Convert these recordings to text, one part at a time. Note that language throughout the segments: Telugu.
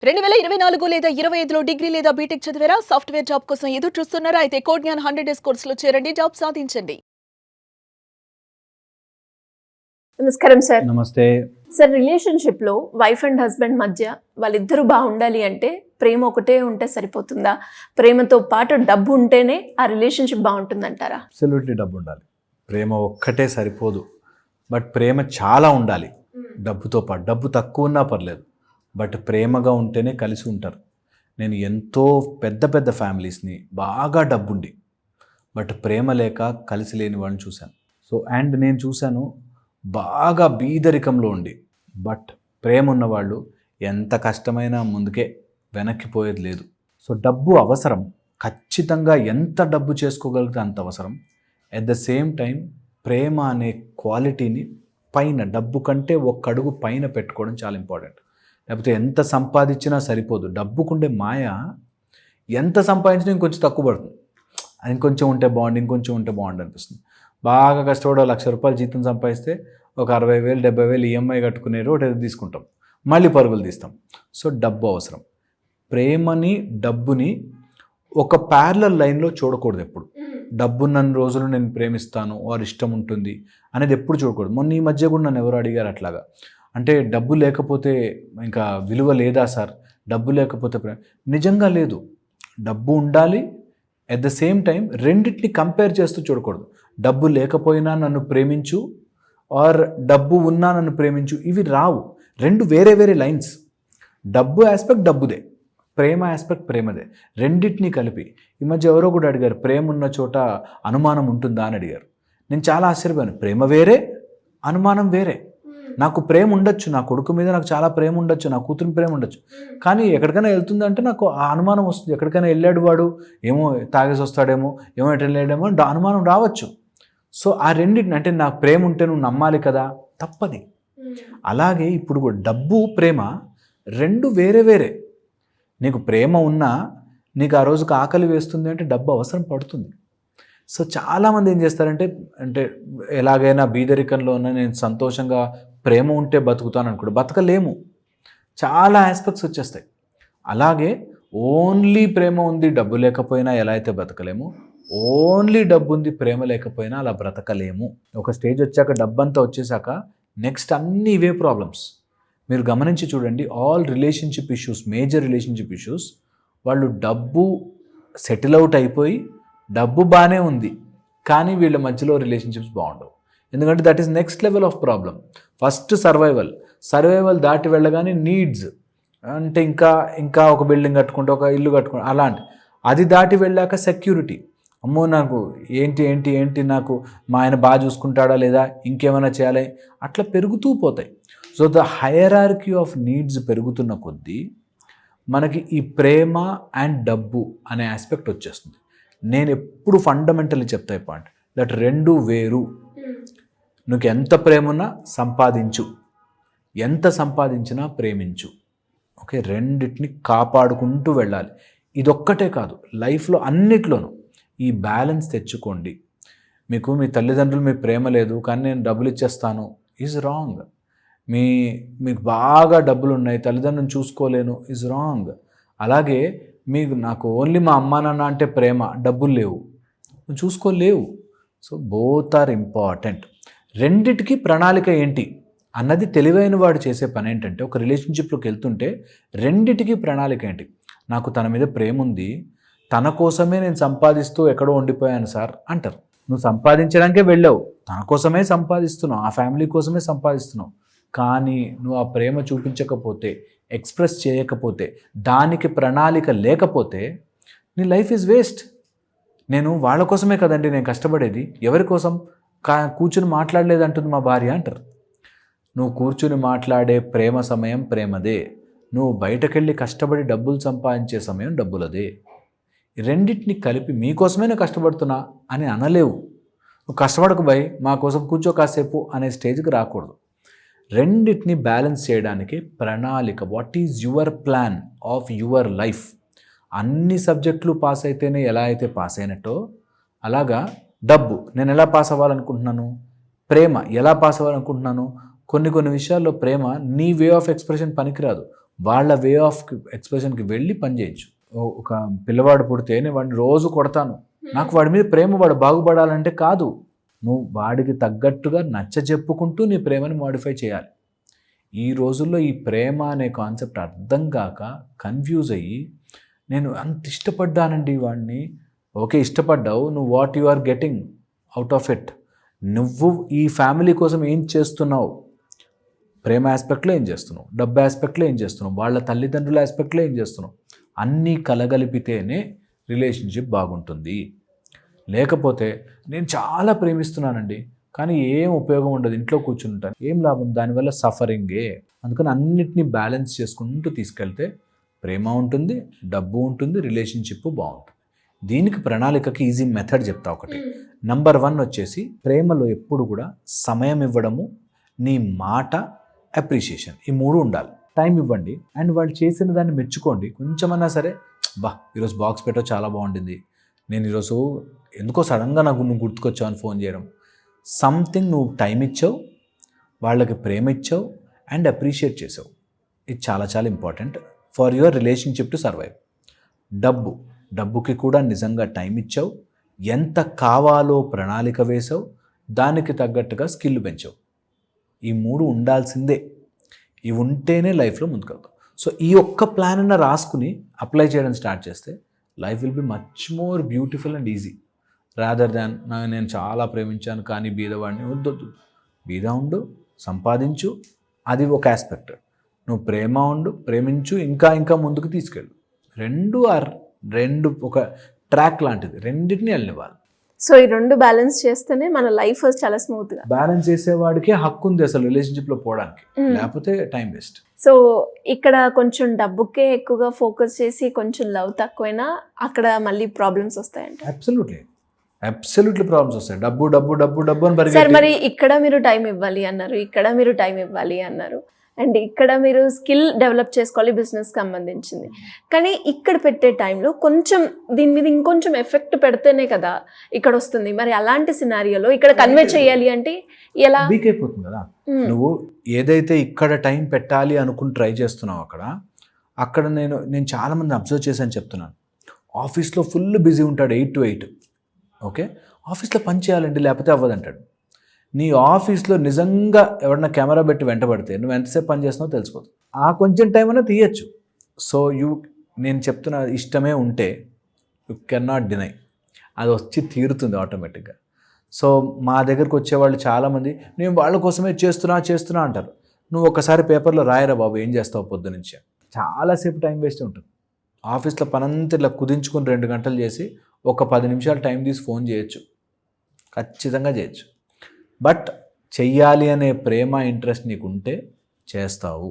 2024 లేదా 25లో డిగ్రీ లేదా బీటెక్ చదివారా? సాఫ్ట్‌వేర్ జాబ్ కోసం ఎదురు చూస్తున్నారా? అయితే కోడ్ జ్ఞాన్ 100 డేస్ కోర్సులో చేరండి. జాబ్ సాధించండి. నమస్కారం సార్. నమస్తే. సార్, రిలేషన్‌షిప్‌లో వైఫ్ అండ్ హస్బెండ్ మధ్య వాళ్ళిద్దరూ బాగుండాలి అంటే ప్రేమ ఒకటే ఉంటే సరిపోతుందా? ప్రేమతో పాటు డబ్బు ఉంటేనే ఆ రిలేషన్‌షిప్ బాగుంటుందంటారా? అబ్సల్యూట్లీ డబ్బు ఉండాలి. ప్రేమ ఒక్కటే సరిపోదు. బట్ ప్రేమ చాలా ఉండాలి డబ్బుతో పాటు. డబ్బు తక్కువ ఉన్నా పర్లేదు, బట్ ప్రేమగా ఉంటేనే కలిసి ఉంటారు. నేను ఎంతో పెద్ద పెద్ద ఫ్యామిలీస్ని బాగా డబ్బుండి బట్ ప్రేమ లేక కలిసి లేని వాళ్ళని చూశాను. అండ్ నేను చూశాను బాగా బీదరికంలో ఉండి బట్ ప్రేమ ఉన్నవాళ్ళు ఎంత కష్టమైనా ముందుకే వెనక్కిపోయేది లేదు. డబ్బు అవసరం, ఖచ్చితంగా ఎంత డబ్బు చేసుకోగలిగితే అంత అవసరం. ఎట్ ద సేమ్ టైం ప్రేమ అనే క్వాలిటీని పైన, డబ్బు కంటే ఒక్క అడుగు పైన పెట్టుకోవడం చాలా ఇంపార్టెంట్. లేకపోతే ఎంత సంపాదించినా సరిపోదు. డబ్బుకుండే మాయ ఎంత సంపాదించినా ఇంకొంచెం తక్కువ పడుతుంది. ఇంకొంచెం ఉంటే ఇంకొంచెం ఉంటే బాగుండు అనిపిస్తుంది. బాగా కష్టపడి ₹1,00,000 జీతం సంపాదిస్తే ఒక 60,000 70,000 ఈఎంఐ కట్టుకునే ఒకటి తీసుకుంటాం, మళ్ళీ పరుగులు తీస్తాం. డబ్బు అవసరం. ప్రేమని డబ్బుని ఒక ప్యారలల్ లైన్లో చూడకూడదు. ఎప్పుడు డబ్బున్న రోజులు నేను ప్రేమిస్తాను వారు ఇష్టం ఉంటుంది అనేది ఎప్పుడు చూడకూడదు. మొన్న ఈ మధ్య కూడా నన్ను ఎవరు అడిగారు అట్లాగా, అంటే డబ్బు లేకపోతే ఇంకా విలువ లేదా సార్? డబ్బు లేకపోతే నిజంగా లేదు. డబ్బు ఉండాలి. ఎట్ ద సేమ్ టైం రెండింటిని కంపేర్ చేస్తూ చూడకూడదు. డబ్బు లేకపోయినా నన్ను ప్రేమించు ఆర్ డబ్బు ఉన్నా నన్ను ప్రేమించు, ఇవి రావు. రెండు వేరే వేరే లైన్స్. డబ్బు ఆస్పెక్ట్ డబ్బుదే, ప్రేమ ఆస్పెక్ట్ ప్రేమదే. రెండింటినీ కలిపి ఈ మధ్య ఎవరో కూడా అడిగారు, ప్రేమ ఉన్న చోట అనుమానం ఉంటుందా అని అడిగారు. నేను చాలా ఆశ్చర్యపోయాను. ప్రేమ వేరే, అనుమానం వేరే. నాకు ప్రేమ ఉండొచ్చు, నా కొడుకు మీద నాకు చాలా ప్రేమ ఉండొచ్చు, నా కూతురు ప్రేమ ఉండొచ్చు, కానీ ఎక్కడికైనా వెళ్తుందంటే నాకు ఆ అనుమానం వస్తుంది. ఎక్కడికైనా వెళ్ళాడు వాడు, ఏమో తాగేసి వస్తాడేమో, ఏమో ఎటు వెళ్ళాడేమో అనుమానం రావచ్చు. ఆ రెండింటిని, అంటే నాకు ప్రేమ ఉంటే నువ్వు నమ్మాలి కదా, తప్పది. అలాగే ఇప్పుడు కూడా డబ్బు ప్రేమ రెండు వేరే వేరే. నీకు ప్రేమ ఉన్నా నీకు ఆ రోజుకి ఆకలి వేస్తుంది అంటే డబ్బు అవసరం పడుతుంది. చాలామంది ఏం చేస్తారంటే, ఎలాగైనా బీదరికంలో ఉన్న నేను సంతోషంగా ప్రేమ ఉంటే బతుకుతాను అనుకోండి, బతకలేము. చాలా ఆస్పెక్ట్స్ వచ్చేస్తాయి. అలాగే ఓన్లీ ప్రేమ ఉంది డబ్బు లేకపోయినా ఎలా అయితే బతకలేము, ఓన్లీ డబ్బు ఉంది ప్రేమ లేకపోయినా అలా బ్రతకలేము. ఒక స్టేజ్ వచ్చాక, డబ్బంతా వచ్చేసాక నెక్స్ట్ అన్నీ ఇవే ప్రాబ్లమ్స్. మీరు గమనించి చూడండి, all relationship issues, major relationship issues, వాళ్ళు డబ్బు సెటిల్ అవుట్ అయిపోయి డబ్బు బాగానే ఉంది కానీ వీళ్ళ మధ్యలో రిలేషన్షిప్స్ బాగుండవు. ఎందుకంటే that is next level of problem. First survival దాటి వెళ్ళగానే నీడ్స్, అంటే ఇంకా ఒక బిల్డింగ్ కట్టుకుంటే, ఒక ఇల్లు కట్టుకుంటే, అలాంటి అది దాటి వెళ్ళాక సెక్యూరిటీ. అమ్మో నాకు ఏంటి నాకు మా ఆయన బాగా చూసుకుంటాడా లేదా, ఇంకేమైనా చేయాలి, అట్లా పెరుగుతూ పోతాయి. ద హైరార్కీ ఆఫ్ నీడ్స్ పెరుగుతున్న కొద్దీ మనకి ఈ ప్రేమ అండ్ డబ్బు అనే ఆస్పెక్ట్ వచ్చేస్తుంది. నేను ఎప్పుడు ఫండమెంటల్లీ చెప్తా ఈ పాయింట్, దట్ రెండు వేరు. నువ్వు ఎంత ప్రేమ ఉన్నా సంపాదించు, ఎంత సంపాదించినా ప్రేమించు. ఓకే, రెండింటిని కాపాడుకుంటూ వెళ్ళాలి. ఇదొక్కటే కాదు, లైఫ్లో అన్నిట్లోనూ ఈ బ్యాలెన్స్ తెచ్చుకోండి. మీకు మీ తల్లిదండ్రులు మీ ప్రేమ లేదు కానీ నేను డబ్బులు ఇచ్చేస్తాను ఈజ్ రాంగ్. మీకు బాగా డబ్బులు ఉన్నాయి, తల్లిదండ్రులను చూసుకోలేను ఈజ్ రాంగ్. అలాగే నాకు ఓన్లీ మా అమ్మా నాన్న అంటే ప్రేమ, డబ్బులు లేవు, నువ్వు చూసుకోలేవు. Both are important. రెండిటికి ప్రణాళిక ఏంటి అన్నది తెలివైన వాడు చేసే పని ఏంటంటే, ఒక రిలేషన్షిప్లోకి వెళ్తుంటే రెండిటికి ప్రణాళిక ఏంటి. నాకు తన మీద ప్రేమ ఉంది, తన కోసమే నేను సంపాదిస్తూ ఎక్కడో ఉండిపోయాను సార్ అంటారు. నువ్వు సంపాదించడానికే వెళ్ళావు, తన కోసమే సంపాదిస్తున్నావు, ఆ ఫ్యామిలీ కోసమే సంపాదిస్తున్నావు. కానీ నువ్వు ఆ ప్రేమ చూపించకపోతే, ఎక్స్ప్రెస్ చేయకపోతే, దానికి ప్రణాళిక లేకపోతే నీ లైఫ్ ఈజ్ వేస్ట్. నేను వాళ్ళ కోసమే కదండి నేను కష్టపడేది, ఎవరి కోసం? కూర్చుని మాట్లాడలేదంటుంది మా భార్య అంటారు. నువ్వు కూర్చుని మాట్లాడే ప్రేమ సమయం ప్రేమదే, నువ్వు బయటకెళ్ళి కష్టపడి డబ్బులు సంపాదించే సమయం డబ్బులదే. రెండింటిని కలిపి మీకోసమే నేను కష్టపడుతున్నా అని అనలేవు. నువ్వు కష్టపడకు భయ్, మా కోసం కూర్చో కాసేపు అనే స్టేజ్కి రాకూడదు. రెండింటిని బ్యాలెన్స్ చేయడానికి ప్రణాళిక, what is your plan of your life. అన్ని సబ్జెక్టులు పాస్ అయితేనే ఎలా అయితే పాస్ అయినట్టో, అలాగా డబ్బు నేను ఎలా పాస్ అవ్వాలనుకుంటున్నాను, ప్రేమ ఎలా పాస్ అవ్వాలనుకుంటున్నాను. కొన్ని విషయాల్లో ప్రేమ నీ వే ఆఫ్ ఎక్స్ప్రెషన్ పనికిరాదు, వాళ్ళ వే ఆఫ్ ఎక్స్ప్రెషన్కి వెళ్ళి పని చేయొచ్చు. ఒక పిల్లవాడు పుడితే నేను వాడిని రోజు కొడతాను, నాకు వాడి మీద ప్రేమ, వాడు బాగుపడాలంటే కాదు. నువ్వు వాడికి తగ్గట్టుగా నచ్చ చెప్పుకుంటూ నీ ప్రేమని మాడిఫై చేయాలి. ఈ రోజుల్లో ఈ ప్రేమ అనే కాన్సెప్ట్ అర్థం కాక కన్ఫ్యూజ్ అయ్యి, నేను అంత ఇష్టపడ్డానండి వాడిని. ఓకే, ఇష్టపడ్డావు, నువ్వు what you are getting out of it, నువ్వు ఈ ఫ్యామిలీ కోసం ఏం చేస్తున్నావు, ప్రేమ ఆస్పెక్ట్లో ఏం చేస్తున్నావు, డబ్బు ఆస్పెక్ట్లో ఏం చేస్తున్నావు, వాళ్ళ తల్లిదండ్రుల ఆస్పెక్ట్లో ఏం చేస్తున్నావు, అన్నీ కలగలిపితేనే రిలేషన్షిప్ బాగుంటుంది. లేకపోతే నేను చాలా ప్రేమిస్తున్నానండి కానీ ఏం ఉపయోగం ఉండదు, ఇంట్లో కూర్చుంటాను, ఏం లాభం, దానివల్ల సఫరింగే. అందుకని అన్నిటినీ బ్యాలెన్స్ చేసుకుంటూ తీసుకెళ్తే ప్రేమ ఉంటుంది, డబ్బు ఉంటుంది, రిలేషన్షిప్ బాగుంటుంది. దీనికి ప్రణాళికకి ఈజీ మెథడ్ చెప్తా ఒకటి. నంబర్ 1 వచ్చేసి ప్రేమలో ఎప్పుడు కూడా సమయం ఇవ్వడము, నీ మాట, అప్రిషియేషన్, ఈ 3 ఉండాలి. టైం ఇవ్వండి అండ్ వాళ్ళు చేసిన దాన్ని మెచ్చుకోండి. కొంచెమన్నా సరే, బా ఈరోజు బాక్స్ పెట్టో చాలా బాగుండింది, నేను ఈరోజు ఎందుకో సడన్గా నాకు నువ్వు గుర్తుకొచ్చావు అని ఫోన్ చేయడం. సంథింగ్ నువ్వు టైం ఇచ్చావు, వాళ్ళకి ప్రేమ ఇచ్చావు అండ్ అప్రిషియేట్ చేసావు. ఇది చాలా చాలా important for your relationship to survive. డబ్బుకి కూడా నిజంగా టైం ఇచ్చావు, ఎంత కావాలో ప్రణాళిక వేసావు, దానికి తగ్గట్టుగా స్కిల్ పెంచావు. ఈ 3 ఉండాల్సిందే. ఇవి ఉంటేనే లైఫ్లో ముందుకెళ్తాం. సో ఈ ఒక్క ప్లాన్ అన్న రాసుకుని అప్లై చేయడం స్టార్ట్ చేస్తే life will be much more beautiful and easy rather than నేను చాలా ప్రేమించాను కానీ బీదవాడిని. వద్దొద్దు, బీద ఉండు, సంపాదించు, అది ఒక ఆస్పెక్ట్. నువ్వు ప్రేమ ఉండు, ప్రేమించు, ఇంకా ఇంకా ముందుకు తీసుకెళ్ళు. రెండు ఒక ట్రాక్ లాంటిది, రెండింటిని వెళ్ళనివ్వాలి. సో ఈ 2 బ్యాలెన్స్ చేస్తేనే మన లైఫ్ చాలా స్మూత్గా. బ్యాలెన్స్ చేసేవాడికే హక్కు ఉంది అసలు రిలేషన్షిప్లో పోవడానికి, లేకపోతే టైం వేస్ట్. సో ఇక్కడ కొంచెం డబ్బుకే ఎక్కువగా ఫోకస్ చేసి కొంచెం లవ్ తక్కువైనా అక్కడ మళ్ళీ ప్రాబ్లమ్స్ వస్తాయంట. అబ్సల్యూట్లీ ప్రాబ్లమ్స్ వస్తాయి. డబ్బు డబ్బు డబ్బు డబ్బు అని సార్, పరిగెత్తి. మరి ఇక్కడ మీరు టైం ఇవ్వాలి అన్నారు, ఇక్కడ మీరు టైం ఇవ్వాలి అన్నారు, అండ్ ఇక్కడ మీరు స్కిల్ డెవలప్ చేసుకోవాలి బిజినెస్కి సంబంధించింది. కానీ ఇక్కడ పెట్టే టైంలో కొంచెం దీని మీద ఇంకొంచెం ఎఫెక్ట్ పెడితేనే కదా ఇక్కడ వస్తుంది. మరి అలాంటి సినారియోలో ఇక్కడ కన్వే చేయాలి అంటే ఎలా? వీక్ అయిపోతుంది కదా. నువ్వు ఏదైతే ఇక్కడ టైం పెట్టాలి అనుకుని ట్రై చేస్తున్నావు అక్కడ నేను చాలామంది అబ్జర్వ్ చేశాను చెప్తున్నాను. ఆఫీస్లో ఫుల్ బిజీ ఉంటాడు 8 to 8. ఓకే, ఆఫీస్లో పని చేయాలండి లేకపోతే అవ్వదంటాడు. నీ ఆఫీస్లో నిజంగా ఎవరన్నా కెమెరా పెట్టి వెంటబడితే నువ్వు ఎంతసేపు పని చేస్తున్నావో తెలిసిపోతుంది. ఆ కొంచెం టైం అయినా తీయచ్చు. సో నేను చెప్తున్న ఇష్టమే ఉంటే యు కెన్ నాట్ డినై, అది వచ్చి తీరుతుంది ఆటోమేటిక్గా. సో మా దగ్గరకు వచ్చేవాళ్ళు చాలామంది నేను వాళ్ళ కోసమే చేస్తున్నా అంటారు. నువ్వు ఒకసారి పేపర్లో రాయరా బాబు ఏం చేస్తావు పొద్దునుంచి. చాలాసేపు టైం వేస్ట్ ఉంటుంది. ఆఫీస్లో పనంతా ఇలా కుదించుకొని 2 గంటలు చేసి ఒక 10 నిమిషాలు టైం తీసి ఫోన్ చేయొచ్చు, ఖచ్చితంగా చేయొచ్చు. బట్ చెయ్యాలి అనే ప్రేమ ఇంట్రెస్ట్ నీకు ఉంటే చేస్తావు,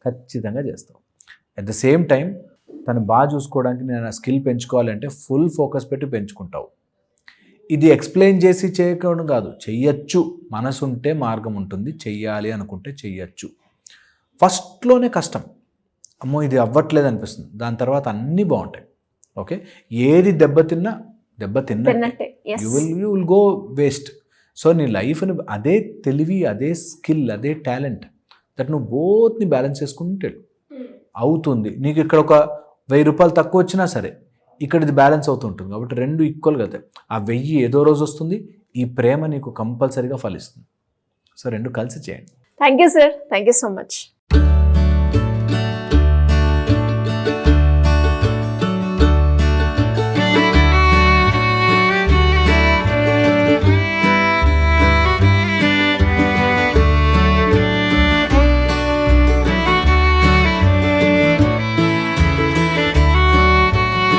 ఖచ్చితంగా చేస్తావు. అట్ ద సేమ్ టైం తను బాగా చూసుకోవడానికి నేను స్కిల్ పెంచుకోవాలంటే ఫుల్ ఫోకస్ పెట్టి పెంచుకుంటావు. ఇది ఎక్స్ప్లెయిన్ చేసి చేయకపోవడం కాదు, చెయ్యొచ్చు. మనసు ఉంటే మార్గం ఉంటుంది, చెయ్యాలి అనుకుంటే చెయ్యొచ్చు. ఫస్ట్లోనే కష్టం, అమ్మో ఇది అవ్వట్లేదు అనిపిస్తుంది, దాని తర్వాత అన్నీ బాగుంటాయి. ఓకే, ఏది దెబ్బతిన్నా you will go waste. So నీ లైఫ్ని అదే తెలివి, అదే స్కిల్, అదే టాలెంట్ దట్ నువ్వు బోత్ని బ్యాలెన్స్ చేసుకుంటే అవుతుంది. నీకు ఇక్కడ ఒక 1000 రూపాయలు తక్కువ వచ్చినా సరే ఇక్కడ ఇది బ్యాలెన్స్ అవుతుంటుంది. కాబట్టి 2 ఈక్వల్గా అవుతాయి. ఆ 1000 ఏదో రోజు వస్తుంది, ఈ ప్రేమ నీకు కంపల్సరీగా ఫలిస్తుంది. సో 2 కలిసి చేయండి. Thank you sir, thank you so much.